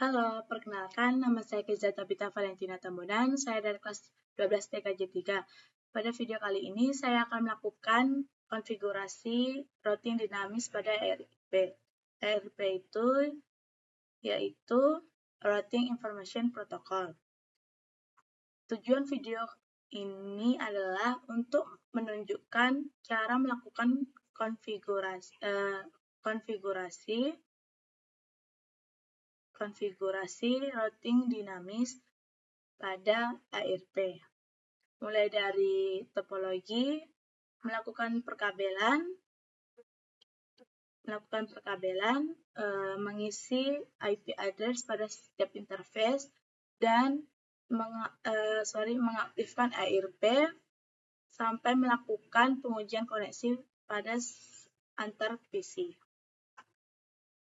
Halo, perkenalkan nama saya Keza Tabita Valentina Tambunan, saya dari kelas 12 TKJ 3. Pada video kali ini saya akan melakukan konfigurasi routing dinamis pada ERP. ERP itu yaitu Routing Information Protocol. Tujuan video ini adalah untuk menunjukkan cara melakukan konfigurasi routing dinamis pada ERP. Mulai dari topologi, melakukan perkabelan, mengisi IP address pada setiap interface, dan mengaktifkan ERP sampai melakukan pengujian koneksi pada antar PC.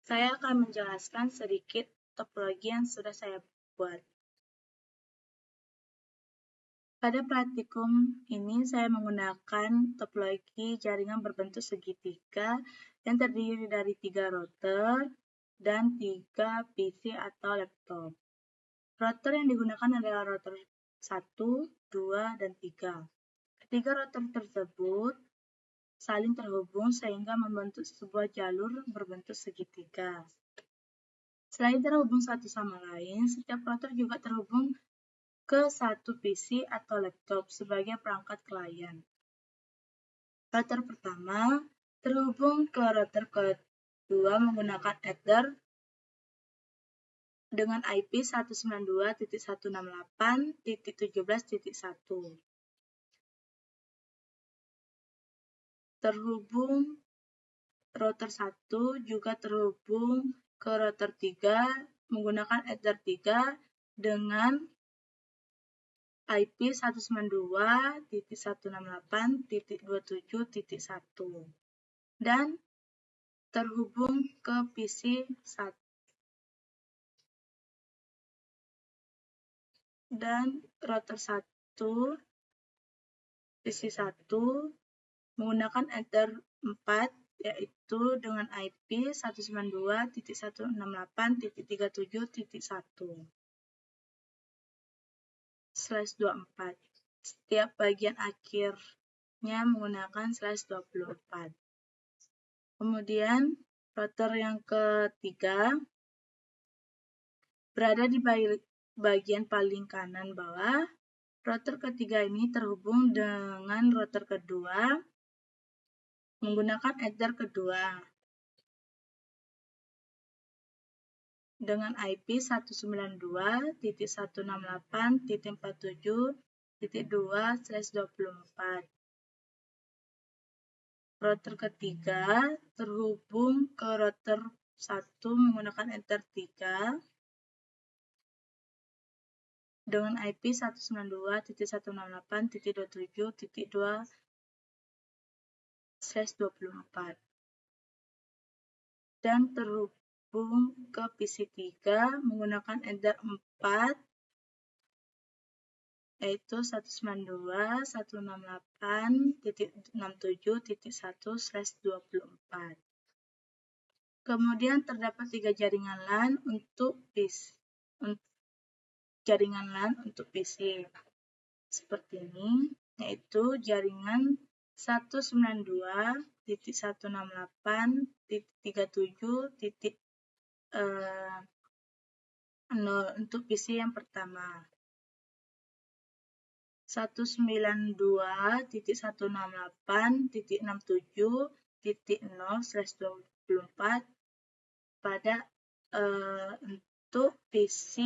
Saya akan menjelaskan sedikit topologi yang sudah saya buat. Pada praktikum ini saya menggunakan topologi jaringan berbentuk segitiga yang terdiri dari 3 router dan 3 PC atau laptop. Router yang digunakan adalah router 1, 2, dan 3. Ketiga router tersebut saling terhubung sehingga membentuk sebuah jalur berbentuk segitiga. Selain terhubung satu sama lain, setiap router juga terhubung ke satu PC atau laptop sebagai perangkat klien. Router pertama terhubung ke router kedua menggunakan Ether dengan IP 192.168.17.1. Terhubung router 1 juga terhubung ke router 3 menggunakan Ether 3 dengan IP 192.168.27.1 dan terhubung ke PC 1 dan router 1 PC 1 menggunakan Ether 4 yaitu dengan IP 192.168.37.1/24. Setiap bagian akhirnya menggunakan /24. Kemudian router yang ketiga berada di bagian paling kanan bawah. Router ketiga ini terhubung dengan router kedua menggunakan Ether kedua dengan IP 192.168.47.2/24. Router ketiga terhubung ke router 1 menggunakan Ether 3 dengan IP 192.168.27.2/24 dan terhubung ke PC 3 menggunakan Ether 4 yaitu 192.168.67.1/24. Kemudian terdapat 3 jaringan LAN untuk PC seperti ini, yaitu jaringan 192.168.37.0 untuk PC yang pertama, 192.168.67.0/24 pada untuk PC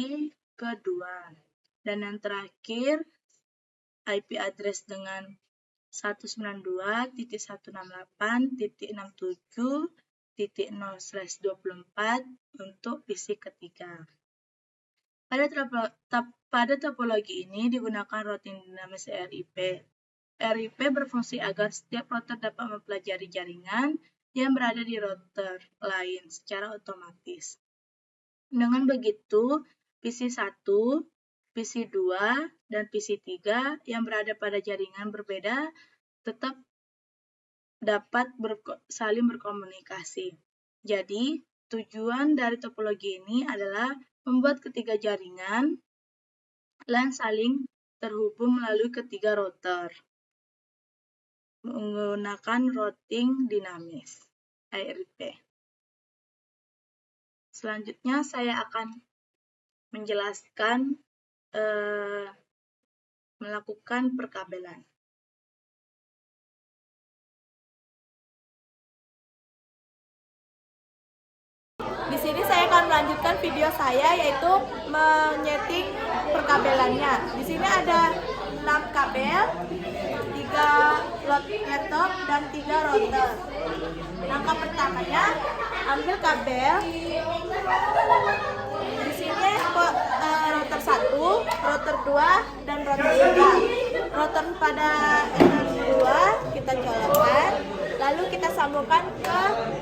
kedua. Dan yang terakhir IP address dengan 192.168.67.0/24 untuk PC ketiga. Pada topologi ini digunakan routing dinamis ERP. ERP berfungsi agar setiap router dapat mempelajari jaringan yang berada di router lain secara otomatis. Dengan begitu, PC 1, PC 2, dan PC 3 yang berada pada jaringan berbeda tetap dapat saling berkomunikasi. Jadi, Tujuan dari topologi ini adalah membuat ketiga jaringan LAN saling terhubung melalui ketiga router menggunakan routing dinamis (ARP). Selanjutnya saya akan menjelaskan melakukan perkabelan. Di sini saya akan melanjutkan video saya, yaitu menyeting perkabelannya. Di sini ada 6 kabel, 3 laptop dan 3 router. Langkah pertamanya, ambil kabel. Di sini router 1, router 2 dan router 3. Router pada router 2 kita colokkan, lalu kita sambungkan ke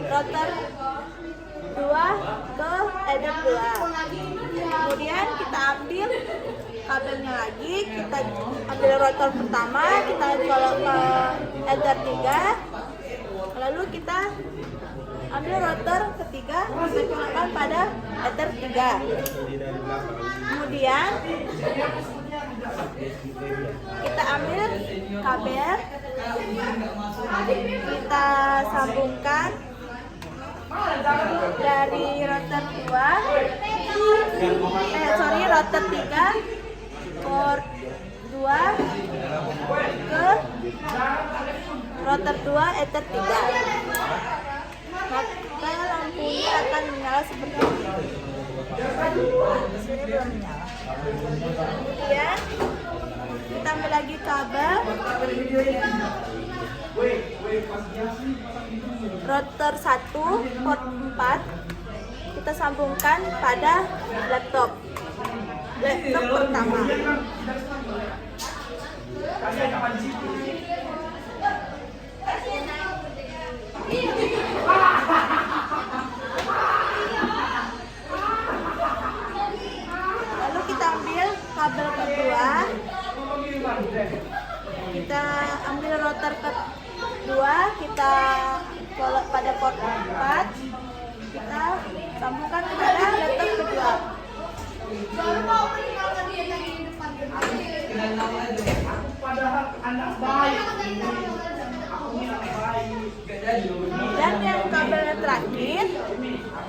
router 2 ke header 2. Kemudian kita ambil kabelnya lagi, kita ambil router pertama, kita colok ke header 3. Lalu kita ambil router ketiga, kita colokkan pada header 3. Kemudian kita ambil kabel, kita sambungkan dari router 3 port 2 ke router 2 ether 3. Maka lampunya akan menyala seperti ini. Di sini belum menyala. Kemudian kita ambil lagi kabel router 1 port 4, kita sambungkan pada laptop pertama. Lalu kita ambil kabel kedua, kita ambil router kedua, kita colok pada port 4, kita sambungkan kepada laptop kedua. Dan yang kabel terakhir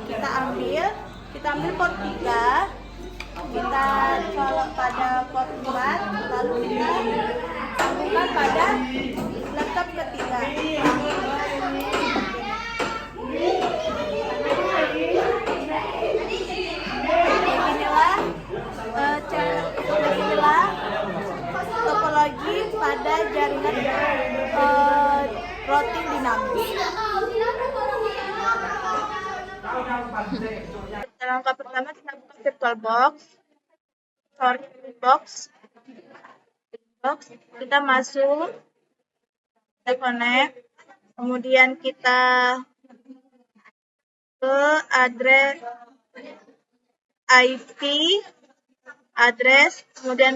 kita ambil port 3, kita colok pada port 4, lalu kita sambungkan pada laptop ketiga. Beginilah topologi pada jaringan routing dinamis. Langkah pertama kita buka VirtualBox. Kita masuk, kita connect, kemudian kita ke address IP, kemudian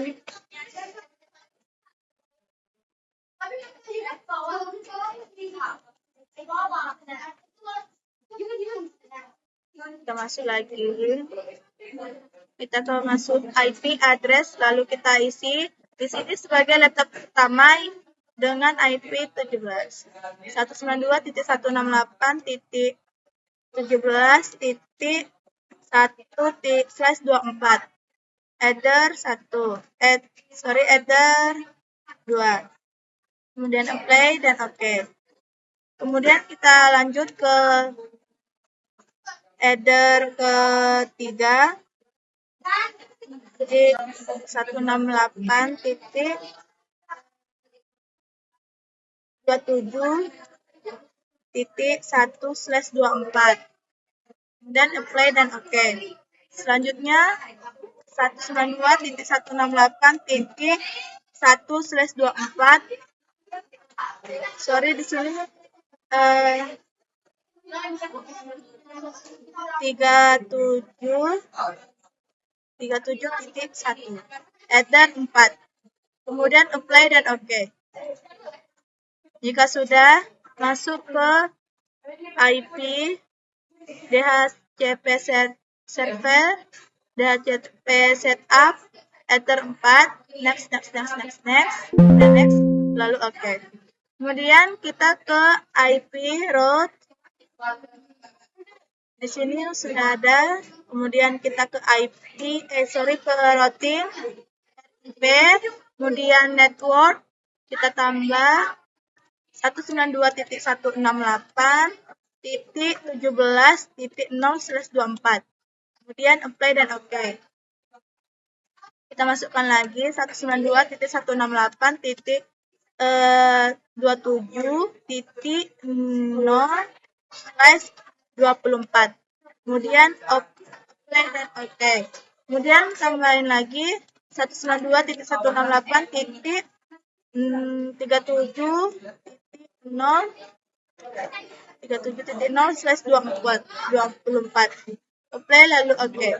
kita masuk lagi, kita masuk IP address, lalu kita isi di sini sebagai laptop pertama dengan IP 192.168.17.1/24 header 2, kemudian apply dan oke. Kemudian kita lanjut ke header ketiga, jadi 168.27.1/24, dan apply dan oke. Selanjutnya 192.168.1/24. Sorry, di sini 37.1 header 4, kemudian apply dan oke. Jika sudah masuk ke IP DHCP server, DHCP setup, Ether 4, next, dan next, lalu oke. Kemudian kita ke IP route. Di sini sudah ada. Kemudian kita ke ke routing, IP, kemudian network, kita tambah 192.168.17.0/24. Kemudian apply dan oke. Kita masukkan lagi 192.168.0/24. Kemudian apply dan oke. Kemudian tambahin lagi 192.168.37.0/24. Apply lalu oke.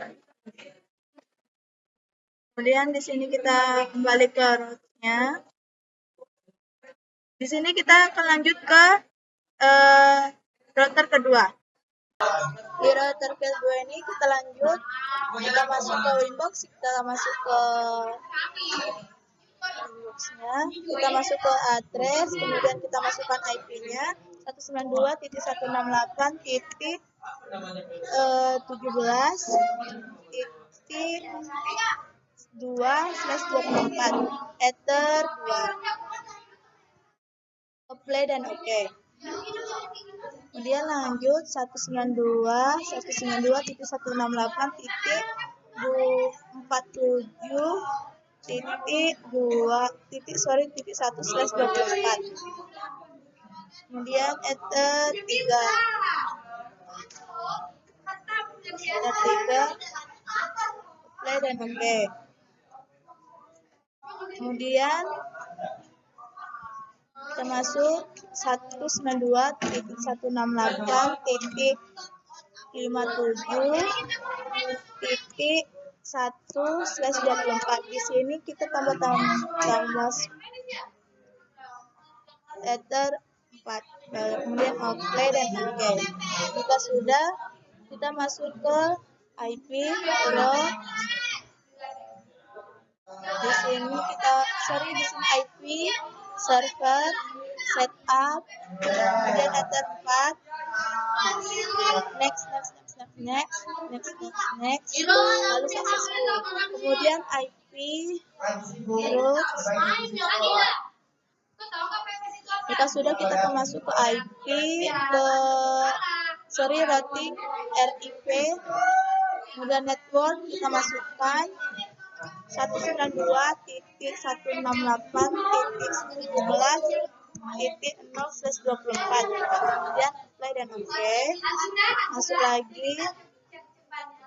Kemudian di sini kita kembali ke route-nya. Di sini kita akan lanjut ke router kedua. Di router kedua ini kita lanjut, kita masuk ke Winbox, kita masuk ke Winbox-nya, kita masuk ke address, kemudian kita masukkan IP-nya 192.168.2/24 Ether 2. Apply dan oke. Kemudian lanjut 192.168.2.1/24. Kemudian Ether 3. Apply dan oke. Kemudian kita masuk 192.168.57.1/24. Di sini kita tambah Ether 4. Kemudian apply dan oke. Jika sudah, kita masuk ke IP route. Di sini IP server setup, kemudian Ether 4, next, lalu successful. Kemudian IP route. Jika sudah, kita akan masuk ke routing RIP, kemudian network kita masukkan 192.168.17.0/24. Kemudian apply dan oke. Masuk lagi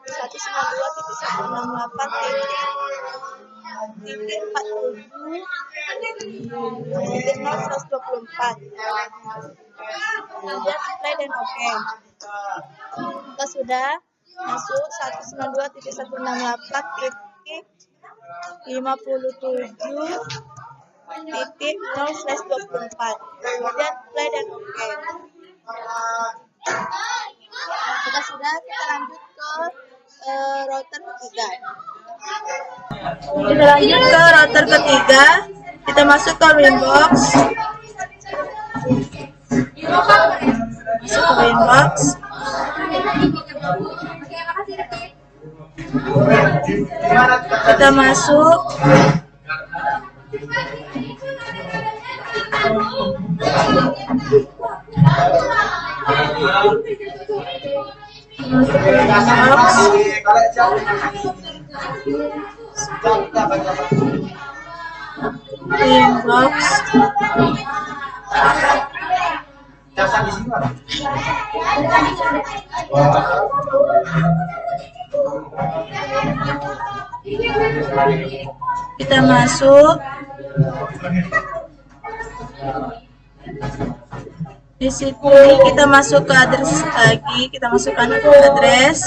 192.168.0/24. Kemudian apply dan oke. Jika sudah, masuk 192.168.57.0/24. Kemudian play dan oke. Jika sudah, kita lanjut ke router ketiga. Kita lanjut ke router ketiga. Kita masuk ke Winbox. Kita masuk Winbox. Kita masuk di situ, kita masuk ke address lagi, kita masukkan ke address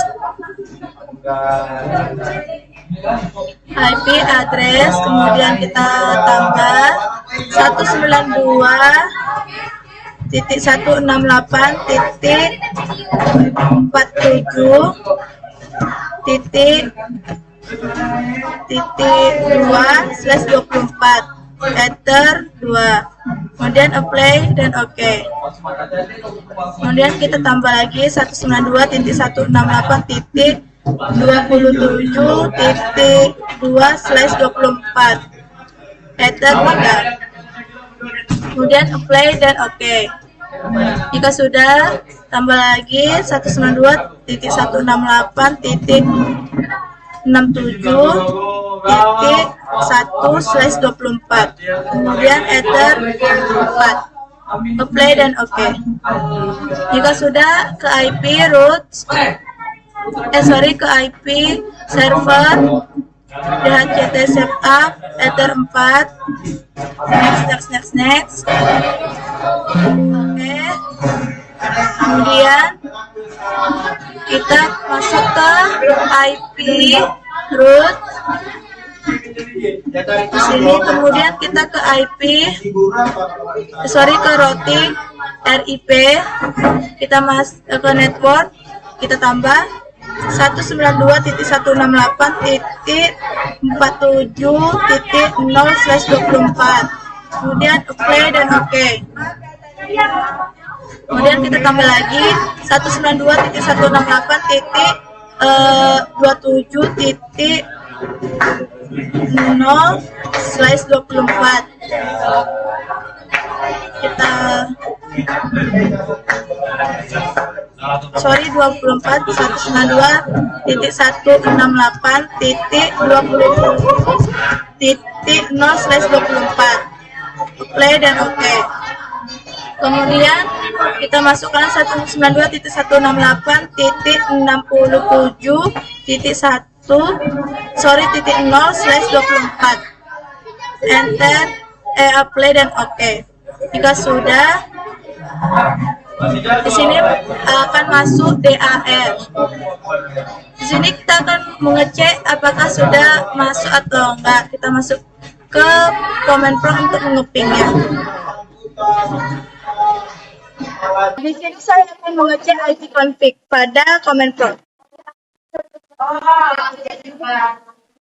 IP address, kemudian kita tambah 192.168.0/24. 47.2/24 enter 2. Kemudian apply dan oke. Kemudian kita tambah lagi 192.168.27.2/24 enter 3. Kemudian apply dan oke. Jika sudah, tambah lagi 192.168.67.1/24. Kemudian enter 4. Apply dan oke. Jika sudah, ke IP root, ke IP server DHCP setup enter 4. Next. Oke. Kemudian kita masuk ke IP root. Di sini kemudian kita ke ke routing RIP. Kita masuk ke network. Kita tambah 192.168.47.0/24. Kemudian apply dan oke. Kemudian kita tambah lagi 192.168.0/24. Kita 192.168.20.0/24. Play dan oke. Kemudian kita masukkan 192.168.0/24. Enter, apply dan oke. Jika sudah, di sini akan masuk DAR. Di sini kita akan mengecek apakah sudah masuk atau enggak. Kita masuk ke command prompt untuk mengepingnya. Di sini saya akan mengecek IP config pada command prompt.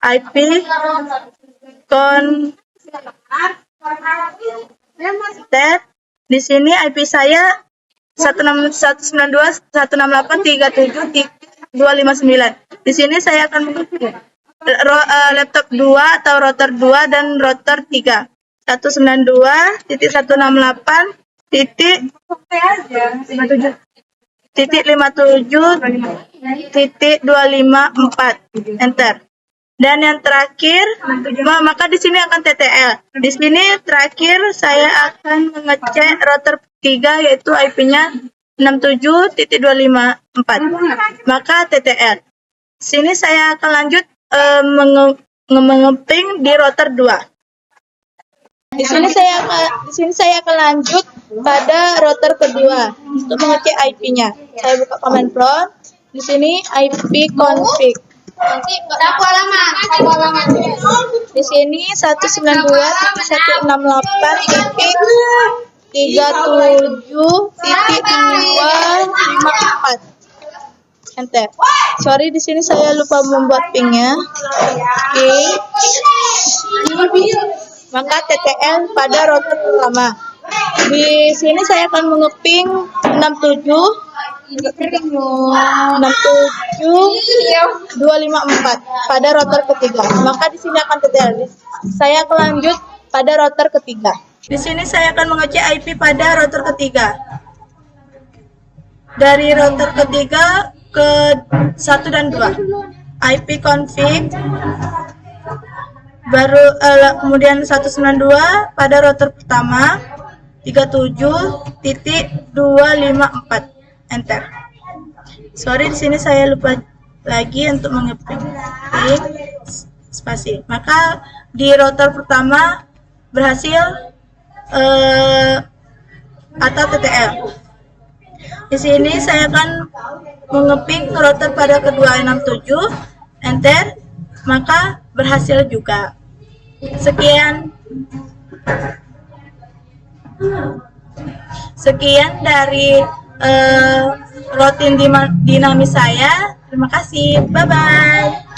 IP config. Di sini IP saya 192.168.37.259. Di sini saya akan mengecek laptop 2 atau router 2 dan router 3. 192.168.57.254. Enter. Dan yang terakhir, maka di sini akan TTL. Di sini terakhir saya akan mengecek router 3 yaitu IP-nya 67.254. Maka TTL. Sini saya akan lanjut mengeping di router 2. Di sini saya akan lanjut pada router kedua untuk mengecek IP-nya. Saya buka command prompt. Di sini IP config. Di sini 192.168.37.254. Enter. Sorry, di sini saya lupa membuat pingnya. Oke. Maka TTL pada router pertama. Di sini saya akan mengeping 67.254 pada router ketiga. Maka di sini akan TTL. Saya akan lanjut pada router ketiga. Di sini saya akan mengecek IP pada router ketiga. Dari router ketiga ke 1 dan 2. IP config baru kemudian 192 pada router pertama 37.254. Enter. Sorry, di sini saya lupa lagi untuk mengetik spasi. Maka di router pertama berhasil atau TTL. Di sini saya akan mengeping router pada kedua 67. Enter. Maka berhasil juga. Sekian dari rutin dinamis saya. Terima kasih. Bye-bye.